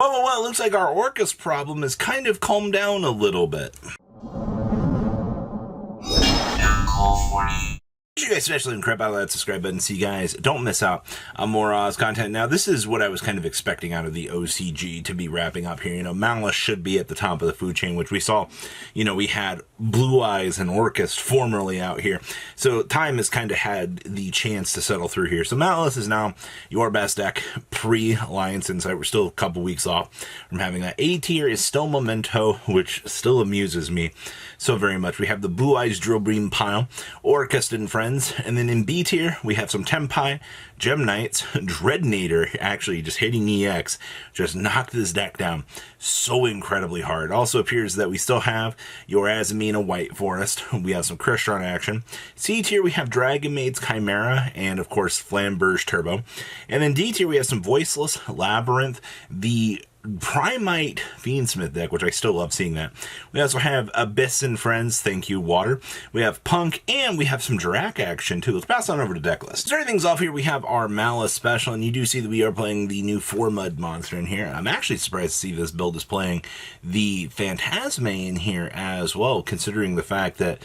Well, it looks like our Orcus problem has kind of calmed down a little bit. You guys especially and crap out of that subscribe button so you guys don't miss out on more Oz content. Now, this is what I was kind of expecting out of the OCG to be wrapping up here. Malice should be at the top of the food chain, which we saw, we had Blue Eyes and Orcus formerly out here. So time has kind of had the chance to settle through here. So Malice is now your best deck pre-Alliance Insight. We're still a couple weeks off from having that. A tier is still Memento, which still amuses me so very much. We have the Blue Eyes Drill Beam pile, Orcus and Friends. And then in B tier, we have some Tempai, Gem Knights, Dreadnader, actually just hitting EX, just knocked this deck down so incredibly hard. Also appears that we still have your Azamina White Forest. We have some Crystron action. C tier, we have Dragon Maid's Chimera, and of course, Flamberge Turbo. And then D tier, we have some Voiceless, Labyrinth, the Primite Fiendsmith deck, which I still love seeing that. We also have Abyss and Friends, thank you, Water. We have Punk, and we have some Drak action, too. Let's pass on over to deck list. Starting things off here, we have our Malice special, and you do see that we are playing the new 4-Mud monster in here. I'm actually surprised to see this build is playing the Phantasme in here as well, considering the fact that,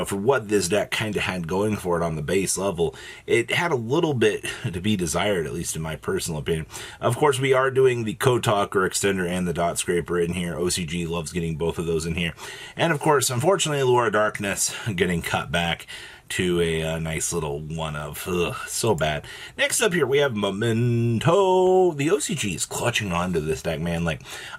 for what this deck kind of had going for it on the base level, it had a little bit to be desired, at least in my personal opinion. Of course, we are doing the Kotok Extender and the Dot Scraper in here. OCG loves getting both of those in here. And of course, unfortunately, Allure of Darkness getting cut back to a nice little one of. Ugh, so bad. Next up here, we have Memento. The OCG is clutching onto this deck, man.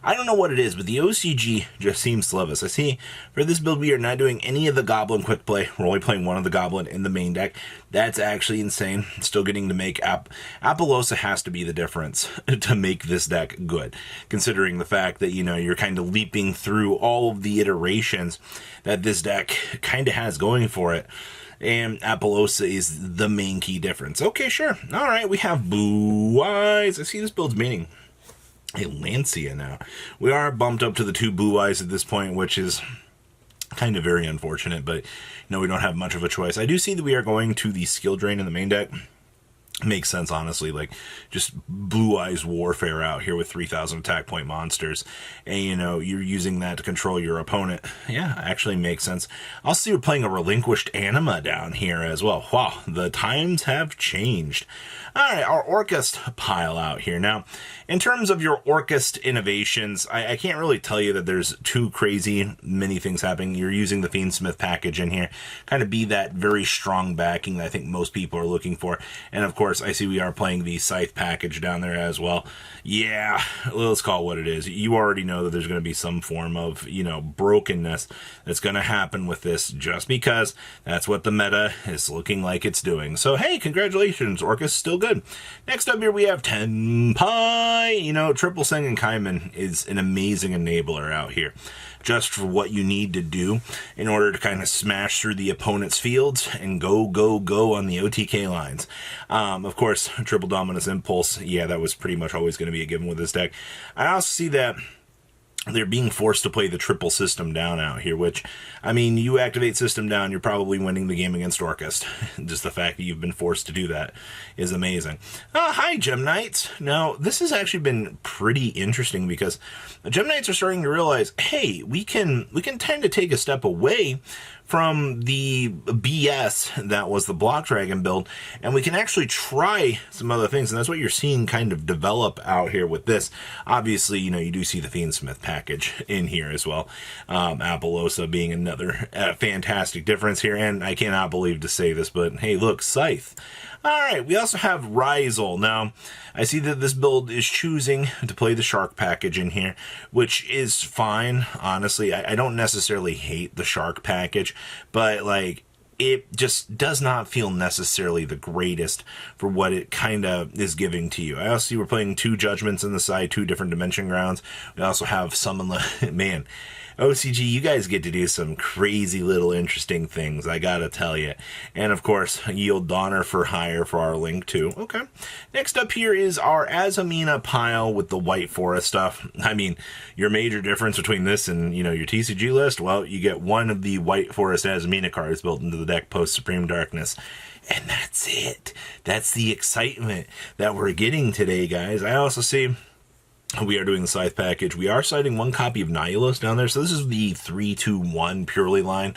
I don't know what it is, but the OCG just seems to love us. I see for this build, we are not doing any of the Goblin Quick Play. We're only playing one of the Goblin in the main deck. That's actually insane. Still getting to make Apollousa has to be the difference to make this deck good, considering the fact that, you're kind of leaping through all of the iterations that this deck kind of has going for it. And Apollousa is the main key difference. Okay, sure. All right, we have Blue Eyes. I see this build's meaning a Lancia now. We are bumped up to the 2 Blue Eyes at this point, which is kind of very unfortunate, but we don't have much of a choice. I do see that we are going to the Skill Drain in the main deck. Makes sense, honestly. Just Blue Eyes Warfare out here with 3,000 attack point monsters, and you're using that to control your opponent. Yeah, actually makes sense. Also, you're playing a Relinquished Anima down here as well. Wow, the times have changed. Alright, our Orcust pile out here. Now, in terms of your Orcust innovations, I can't really tell you that there's too crazy many things happening. You're using the Fiendsmith package in here, kind of be that very strong backing that I think most people are looking for. And of course, I see we are playing the Scythe package down there as well. Yeah, let's call it what it is. You already know that there's going to be some form of, brokenness that's going to happen with this, just because that's what the meta is looking like it's doing. So, hey, congratulations, Orcus, still good. Next up here, we have Tempai. Triple Sing and Kaiman is an amazing enabler out here, just for what you need to do in order to kind of smash through the opponent's fields and go on the OTK lines. Of course, Triple Dominus Impulse, yeah, that was pretty much always going to be a given with this deck. I also see that they're being forced to play the triple System Down out here, which, you activate System Down, you're probably winning the game against Orcust. Just the fact that you've been forced to do that is amazing. Hi, Gem Knights. Now, this has actually been pretty interesting because the Gem Knights are starting to realize, hey, we can tend to take a step away from the BS that was the Block Dragon build, and we can actually try some other things, and that's what you're seeing kind of develop out here with this. Obviously, you do see the Fiendsmith package in here as well. Apollousa being another fantastic difference here, and I cannot believe to say this, but hey, look, Scythe. Alright, we also have Ryzel. Now, I see that this build is choosing to play the Shark package in here, which is fine, honestly. I don't necessarily hate the Shark package, but, it just does not feel necessarily the greatest for what it kind of is giving to you. I also see we're playing 2 Judgments in the side, 2 different Dimension Grounds. We also have Summon... Man, OCG, you guys get to do some crazy little interesting things, I gotta tell you. And of course, Yield Donner for hire for our Link too. Okay. Next up here is our Azamina pile with the White Forest stuff. Your major difference between this and, your TCG list, well, you get one of the White Forest Azamina cards built into the deck post Supreme Darkness. And that's it. That's the excitement that we're getting today, guys. I also see We are doing the Scythe package. We are citing one copy of Nihilus down there. So this is the 3-2-1 purely line,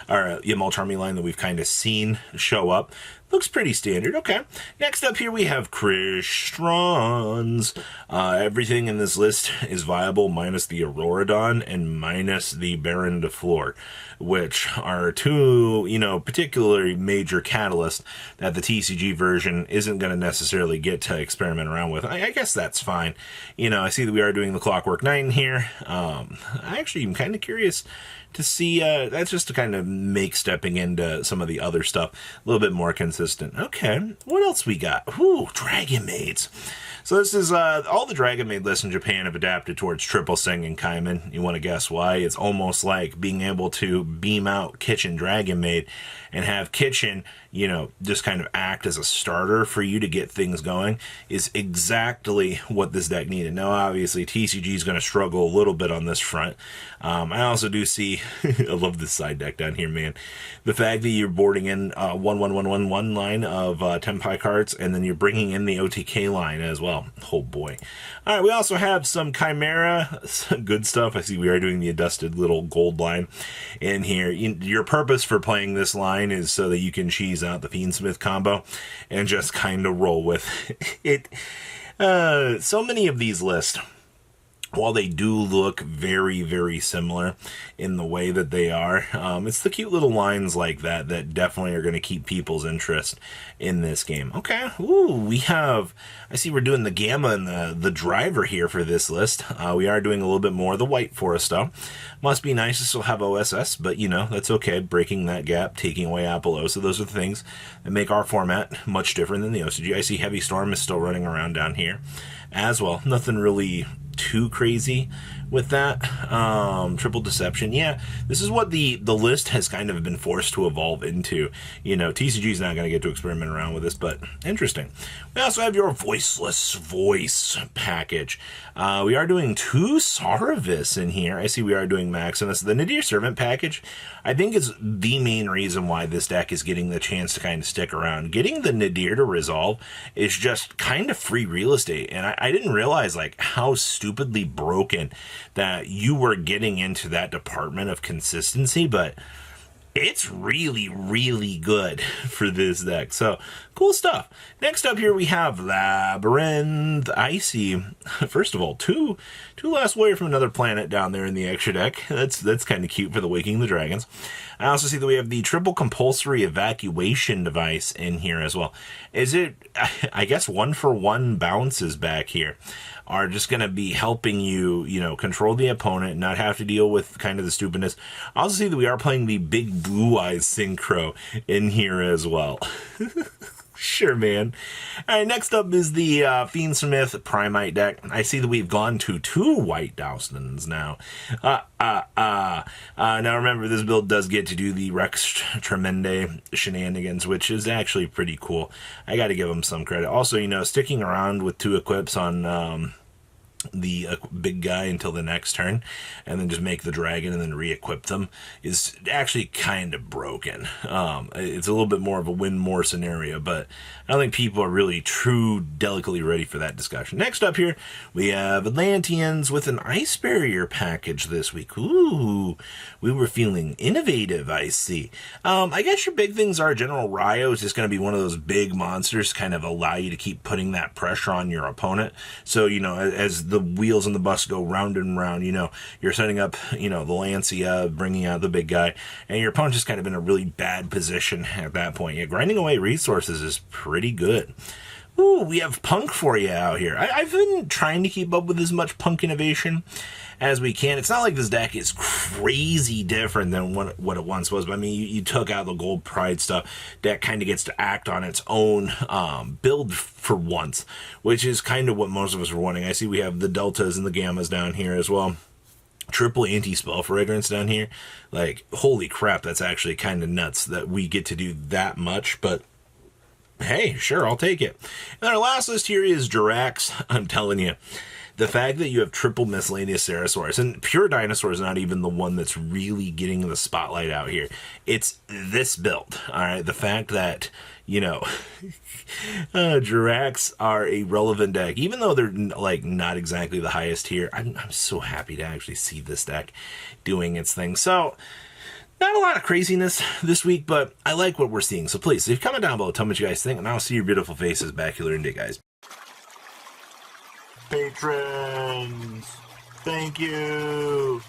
or Mulch Army line that we've kind of seen show up. Looks pretty standard. Okay. Next up here we have Crystron. Everything in this list is viable minus the Auroradon and minus the Baron de Fleur, which are two, particularly major catalysts that the TCG version isn't going to necessarily get to experiment around with. I guess that's fine. I see that we are doing the Clockwork Knight in here. I actually am kind of curious to see, that's just to kind of make stepping into some of the other stuff a little bit more consistent. Okay, what else we got? Ooh, Dragon Maids. So this is, all the Dragon Maid lists in Japan have adapted towards Triple Sing and Kaiman. You want to guess why? It's almost like being able to beam out Kitchen Dragon Maid and have Kitchen, just kind of act as a starter for you to get things going is exactly what this deck needed. Now, obviously, TCG is going to struggle a little bit on this front. I also do see, I love this side deck down here, man. The fact that you're boarding in 1-1-1-1-1 line of Tenpai cards, and then you're bringing in the OTK line as well. Oh boy. All right, we also have some Chimera, some good stuff. I see we are doing the adjusted little gold line in here. Your purpose for playing this line is so that you can cheese out the Fiendsmith combo and just kind of roll with it. So many of these lists, while they do look very, very similar in the way that they are, it's the cute little lines like that that definitely are going to keep people's interest in this game. Okay, ooh, I see we're doing the Gamma and the Driver here for this list. We are doing a little bit more of the White Forest stuff. Must be nice to still have OSS, but that's okay. Breaking that gap, taking away Apollo. So those are the things that make our format much different than the OCG. I see Heavy Storm is still running around down here as well. Nothing really too crazy with that. Triple Deception. Yeah, this is what the list has kind of been forced to evolve into. TCG is not going to get to experiment around with this, but interesting. We also have your Voiceless Voice package. We are doing 2 Saravis in here. I see we are doing Maximus. The Nadir Servant package, I think, is the main reason why this deck is getting the chance to kind of stick around. Getting the Nadir to resolve is just kind of free real estate, and I didn't realize how stupidly broken that you were getting into that department of consistency, but it's really, really good for this deck. So, cool stuff. Next up here we have Labyrinth. I see, first of all, two Last Warrior from Another Planet down there in the extra deck. That's kind of cute for the Waking the Dragons. I also see that we have the triple compulsory evacuation device in here as well. Is it, I guess, 1-for-1 bounces back here are just going to be helping you, control the opponent and not have to deal with kind of the stupidness. I also see that we are playing the Big Blue Eyes Synchro in here as well. Sure, man. All right, next up is the Fiendsmith Primite deck. I see that we've gone to 2 White Dowstons now. Now remember, this build does get to do the Rex Tremende shenanigans, which is actually pretty cool. I got to give them some credit. Also, sticking around with 2 equips on the big guy until the next turn, and then just make the dragon and then re-equip them is actually kind of broken. It's a little bit more of a win more scenario, but I don't think people are really delicately ready for that discussion. Next up here, we have Atlanteans with an Ice Barrier package this week. Ooh, we were feeling innovative, I see. I guess your big things are General Ryo is just going to be one of those big monsters, kind of allow you to keep putting that pressure on your opponent. So, as the wheels on the bus go round and round, you're setting up, the Lancia, bringing out the big guy, and your opponent's just kind of in a really bad position at that point. Yeah, grinding away resources is pretty good. Ooh, we have Punk for you out here. I've been trying to keep up with as much Punk innovation as we can. It's not like this deck is crazy different than what it once was, but I mean, you took out the Gold Pride stuff. Deck kind of gets to act on its own build for once, which is kind of what most of us are wanting. I see we have the Deltas and the Gammas down here as well. Triple anti-spell fragrance down here. Holy crap, that's actually kind of nuts that we get to do that much, but hey, sure, I'll take it. And our last list here is Jirax. I'm telling you, the fact that you have triple miscellaneous Ceratosaurus, and Pure Dinosaur is not even the one that's really getting the spotlight out here. It's this build, all right? The fact that, you know, Jiracs are a relevant deck, even though they're like not exactly the highest tier. I'm so happy to actually see this deck doing its thing. So, not a lot of craziness this week, but I like what we're seeing. So please, leave a comment down below, tell me what you guys think, and I'll see your beautiful faces back here in a day, guys. Patrons, thank you.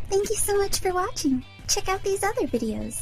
Thank you so much for watching. Check out these other videos.